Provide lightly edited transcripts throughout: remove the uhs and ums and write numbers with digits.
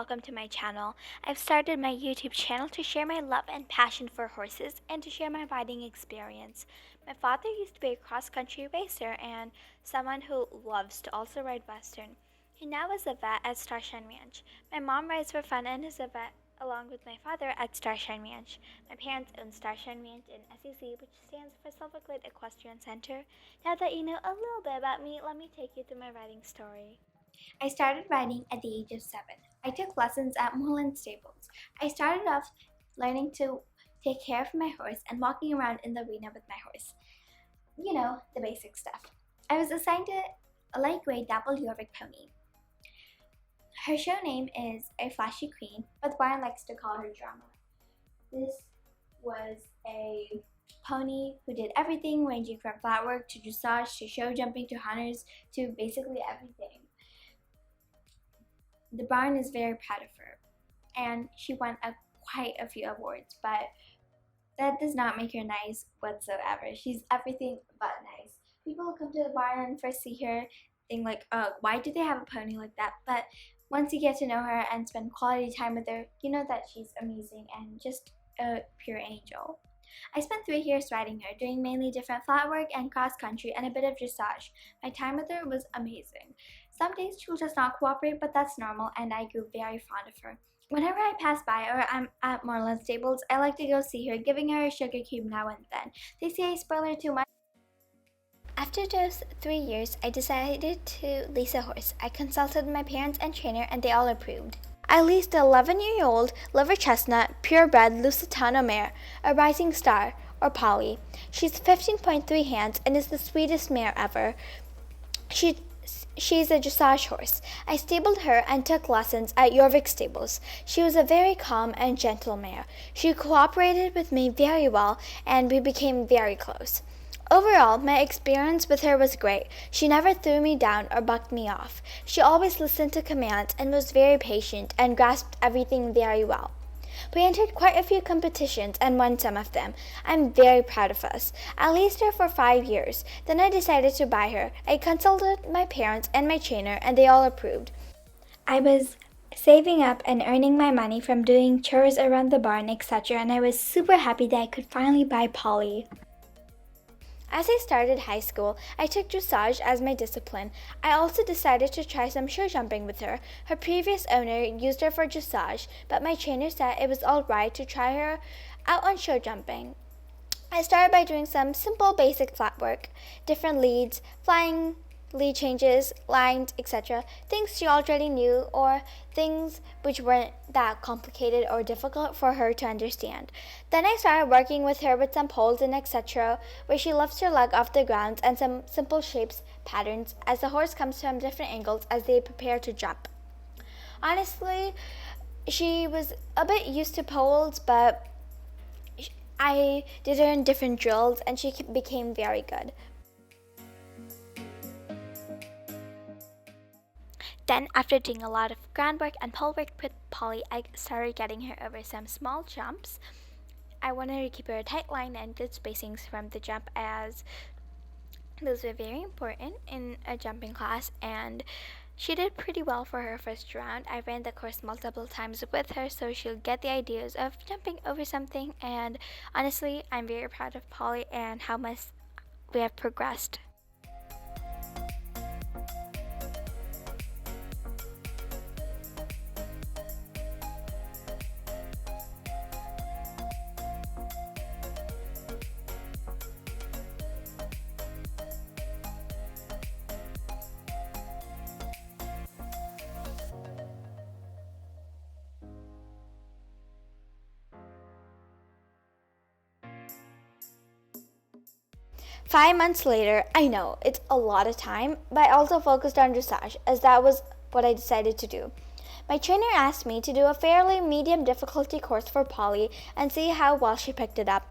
welcome to my channel. I've started my YouTube channel to share my love and passion for horses and to share my riding experience. My father used to be a cross-country racer and someone who loves to also ride Western. He now is a vet at Starshine Ranch. My mom rides for fun and is a vet along with my father at Starshine Ranch. My parents own Starshine Ranch in SEC, which stands for Silver Glade Equestrian Center. Now that you know a little bit about me, let me take you through my riding story. I started riding at the age of 7. I took lessons at Moreland Stables. I started off learning to take care of my horse and walking around in the arena with my horse. You know, the basic stuff. I was assigned to a light gray dapple Yorvik pony. Her show name is a Flashy Queen, but Brian likes to call her Drama. This was a pony who did everything, ranging from flat work to dressage to show jumping to hunters to basically everything. The barn is very proud of her, and she won quite a few awards, but that does not make her nice whatsoever. She's everything but nice. People who come to the barn and first see her think like, oh, why do they have a pony like that? But once you get to know her and spend quality time with her, you know that she's amazing and just a pure angel. I spent 3 years riding her, doing mainly different flat work and cross country and a bit of dressage. My time with her was amazing. Some days she will just not cooperate, but that's normal, and I grew very fond of her. Whenever I pass by or I'm at Moreland Stables, I like to go see her, giving her a sugar cube now and then. They say I spoil her too much. After those 3 years, I decided to lease a horse. I consulted my parents and trainer, and they all approved. I leased the 11-year-old liver chestnut purebred Lusitano mare, a rising star, or Polly. She's 15.3 hands and is the sweetest mare ever. She's a dressage horse. I stabled her and took lessons at Yorvik Stables. She was a very calm and gentle mare. She cooperated with me very well, and we became very close. Overall, my experience with her was great. She never threw me down or bucked me off. She always listened to commands and was very patient and grasped everything very well. We entered quite a few competitions and won some of them. I'm very proud of us. I leased her for 5 years. Then I decided to buy her. I consulted my parents and my trainer, and they all approved. I was saving up and earning my money from doing chores around the barn, etc., and I was super happy that I could finally buy Polly. As I started high school, I took dressage as my discipline. I also decided to try some show jumping with her. Her previous owner used her for dressage, but my trainer said it was alright to try her out on show jumping. I started by doing some simple basic flat work, different leads, flying lead changes, lines, etc. Things she already knew or things which weren't that complicated or difficult for her to understand. Then I started working with her with some poles and etc. where she lifts her leg off the ground and some simple shapes, patterns as the horse comes from different angles as they prepare to jump. Honestly, she was a bit used to poles, but I did her in different drills and she became very good. Then, after doing a lot of groundwork and pole work with Polly, I started getting her over some small jumps. I wanted to keep her a tight line and good spacings from the jump, as those were very important in a jumping class, and she did pretty well for her first round. I ran the course multiple times with her so she'll get the ideas of jumping over something, and honestly, I'm very proud of Polly and how much we have progressed. Five months later, I know, it's a lot of time, but I also focused on dressage, as that was what I decided to do. My trainer asked me to do a fairly medium difficulty course for Polly and see how well she picked it up.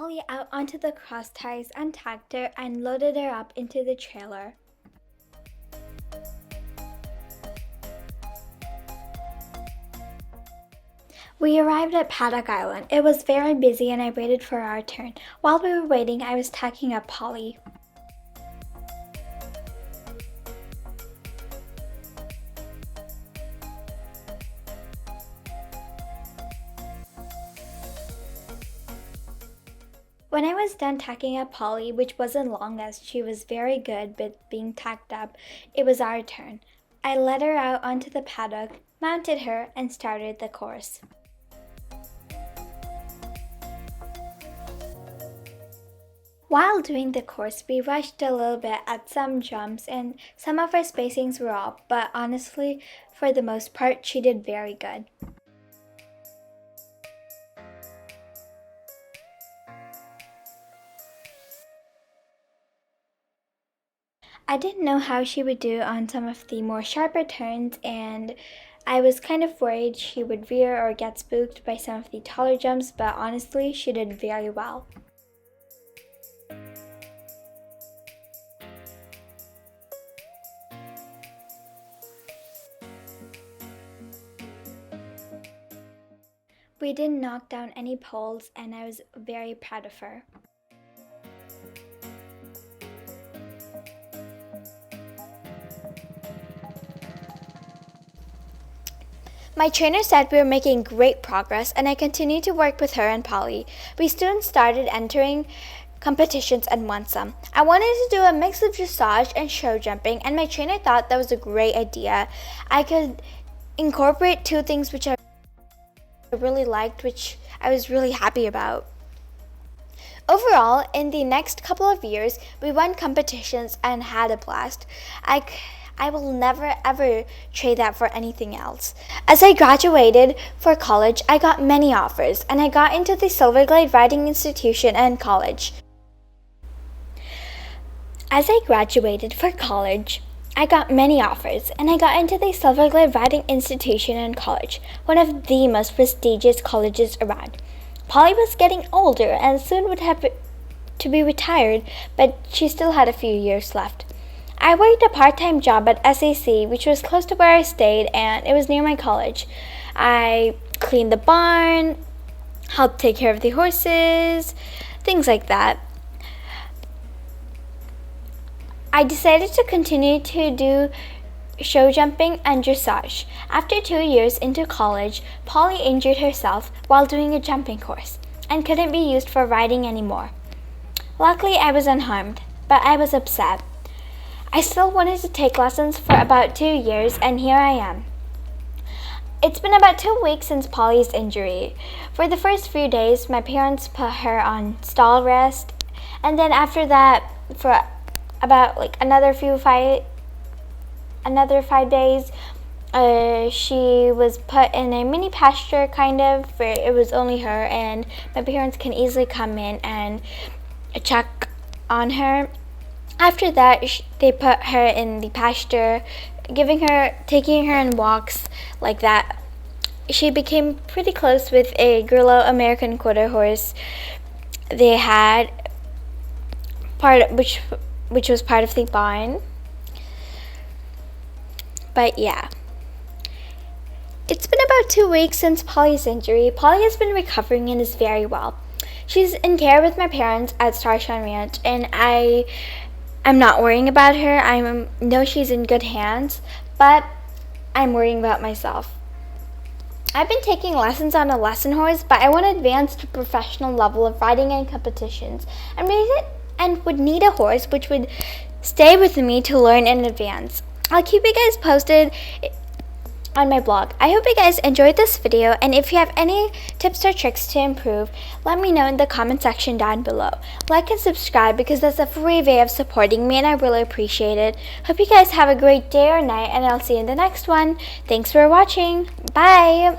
Polly out onto the cross ties, untacked her, and loaded her up into the trailer. We arrived at Paddock Island. It was very busy and I waited for our turn. While we were waiting, I was tacking up Polly. When I was done tacking up Polly, which wasn't long as she was very good with being tacked up, it was our turn. I led her out onto the paddock, mounted her, and started the course. While doing the course, we rushed a little bit at some jumps and some of our spacings were off, but honestly, for the most part, she did very good. I didn't know how she would do on some of the more sharper turns, and I was kind of worried she would veer or get spooked by some of the taller jumps, but honestly, she did very well. We didn't knock down any poles, and I was very proud of her. My trainer said we were making great progress, and I continued to work with her and Polly. We soon started entering competitions and won some. I wanted to do a mix of dressage and show jumping, and my trainer thought that was a great idea. I could incorporate two things which I really liked, which I was really happy about. Overall, in the next couple of years, we won competitions and had a blast. I will never ever trade that for anything else. As I graduated for college, I got many offers, and I got into the Silverglade Writing Institution and college. As I graduated for college, I got many offers, and I got into the Silverglade Writing Institution and college, one of the most prestigious colleges around. Polly was getting older and soon would have to be retired, but she still had a few years left. I worked a part-time job at SAC, which was close to where I stayed, and it was near my college. I cleaned the barn, helped take care of the horses, things like that. I decided to continue to do show jumping and dressage. After 2 years into college, Polly injured herself while doing a jumping course and couldn't be used for riding anymore. Luckily, I was unharmed, but I was upset. I still wanted to take lessons for about 2 years, and here I am. It's been about 2 weeks since Polly's injury. For the first few days, my parents put her on stall rest, and then after that, for about another 5 days, she was put in a mini pasture kind of, where it was only her, and my parents can easily come in and check on her. After that, they put her in the pasture, taking her on walks like that. She became pretty close with a Grillo American Quarter Horse they had, which was part of the barn. But yeah. It's been about 2 weeks since Polly's injury. Polly has been recovering and is very well. She's in care with my parents at Starshine Ranch, and I'm not worrying about her. I know she's in good hands, but I'm worrying about myself. I've been taking lessons on a lesson horse, but I want to advance to professional level of riding and competitions, and would need a horse which would stay with me to learn in advance. I'll keep you guys posted on my blog. I hope you guys enjoyed this video, and if you have any tips or tricks to improve, let me know in the comment section down below. Like and subscribe because that's a free way of supporting me, and I really appreciate it. Hope you guys have a great day or night, and I'll see you in the next one. Thanks for watching. Bye!